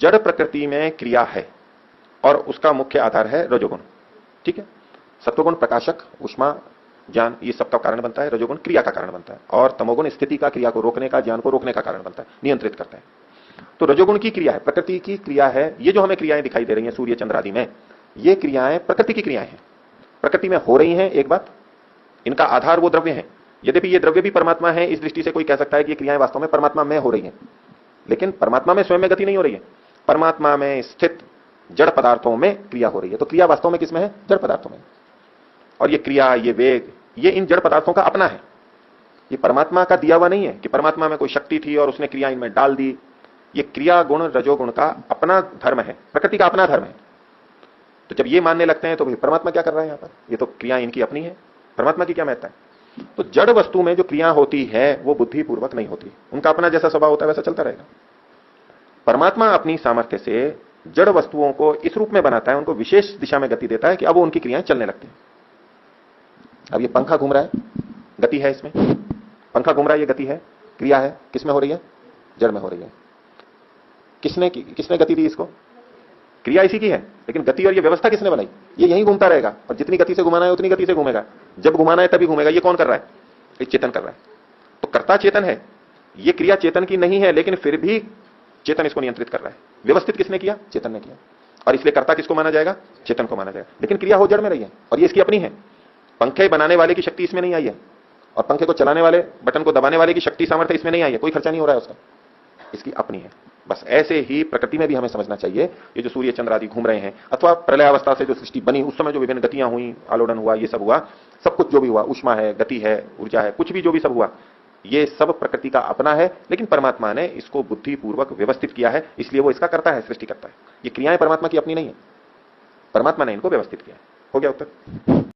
जड़ प्रकृति में क्रिया है और उसका मुख्य आधार है रजोगुण। ठीक है, सत्वगुण प्रकाशक, ऊष्मा, ज्ञान, ये सबका कारण बनता है। रजोगुण क्रिया का कारण बनता है और तमोगुण स्थिति का, क्रिया को रोकने का, ज्ञान को रोकने का कारण बनता है, नियंत्रित करता है। तो रजोगुण की क्रिया है, प्रकृति की क्रिया है। ये जो हमें क्रियाएं दिखाई दे रही हैं सूर्य चंद्र आदि में, ये क्रियाएं प्रकृति की क्रियाएं हैं, प्रकृति में हो रही हैं। एक बात, इनका आधार वो द्रव्य है। यद्यपि ये द्रव्य भी परमात्मा है, इस दृष्टि से कोई कह सकता है कि ये क्रियाएं वास्तव में परमात्मा में हो रही हैं, लेकिन परमात्मा में स्वयं में गति नहीं हो रही है। परमात्मा में स्थित जड़ पदार्थों में क्रिया हो रही है। तो क्रिया वास्तव में किसमें है? जड़ पदार्थों में। और ये क्रिया, ये वेग, ये इन जड़ पदार्थों का अपना है, ये परमात्मा का दिया हुआ नहीं है कि परमात्मा में कोई शक्ति थी और उसने क्रिया इनमें डाल दी। ये क्रिया गुण रजोगुण का अपना धर्म है, प्रकृति का अपना धर्म है। तो जब ये मानने लगते हैं तो भाई परमात्मा क्या कर रहा है यहां पर? ये तो क्रिया इनकी अपनी है, परमात्मा की क्या महत्ता है? तो जड़ वस्तु में जो क्रिया होती है वो बुद्धिपूर्वक नहीं होती, उनका अपना जैसा स्वभाव होता है वैसा चलता रहेगा। परमात्मा अपनी सामर्थ्य से जड़ वस्तुओं को इस रूप में बनाता है, उनको विशेष दिशा में गति देता है कि अब वो उनकी क्रियाएं चलने लगती हैं। अब ये पंखा घूम रहा है, गति है इसमें, पंखा घूम रहा है, ये गति है, क्रिया है, किसमें हो रही है? जड़ में हो रही है। किसने गति दी इसको? क्रिया इसी की है, लेकिन गति और ये व्यवस्था किसने बनाई? ये यहीं घूमता रहेगा और जितनी गति से घुमाना है उतनी गति से घूमेगा, जब घुमाना है तभी घूमेगा। ये कौन कर रहा है? ये चेतन कर रहा है। तो कर्ता चेतन है, ये क्रिया चेतन की नहीं है, लेकिन फिर भी चेतन इसको नियंत्रित कर रहा है। व्यवस्थित किसने किया? चेतन ने किया। और इसलिए कर्ता किसको माना जाएगा? चेतन को माना जाएगा। लेकिन क्रिया हो जड़ में रही है और ये इसकी अपनी है। पंखे बनाने वाले की शक्ति इसमें नहीं आई है और पंखे को चलाने वाले, बटन को दबाने वाले की शक्ति सामर्थ्य इसमें नहीं आई है, कोई खर्चा नहीं हो रहा है उसका, इसकी अपनी है। बस ऐसे ही प्रकृति में भी हमें समझना चाहिए, ये जो सूर्य चंद्र आदि घूम रहे हैं अथवा प्रलय अवस्था से जो सृष्टि बनी उस समय जो विभिन्न गतियां हुई, आलोड़न हुआ, ये सब हुआ, सब कुछ जो भी हुआ, ऊष्मा है, गति है, ऊर्जा है, कुछ भी जो भी सब हुआ, ये सब प्रकृति का अपना है। लेकिन परमात्मा ने इसको बुद्धिपूर्वक व्यवस्थित किया है, इसलिए वो इसका करता है, सृष्टि करता है। ये क्रियाएं परमात्मा की अपनी नहीं है, परमात्मा ने इनको व्यवस्थित किया है। हो गया उत्तर?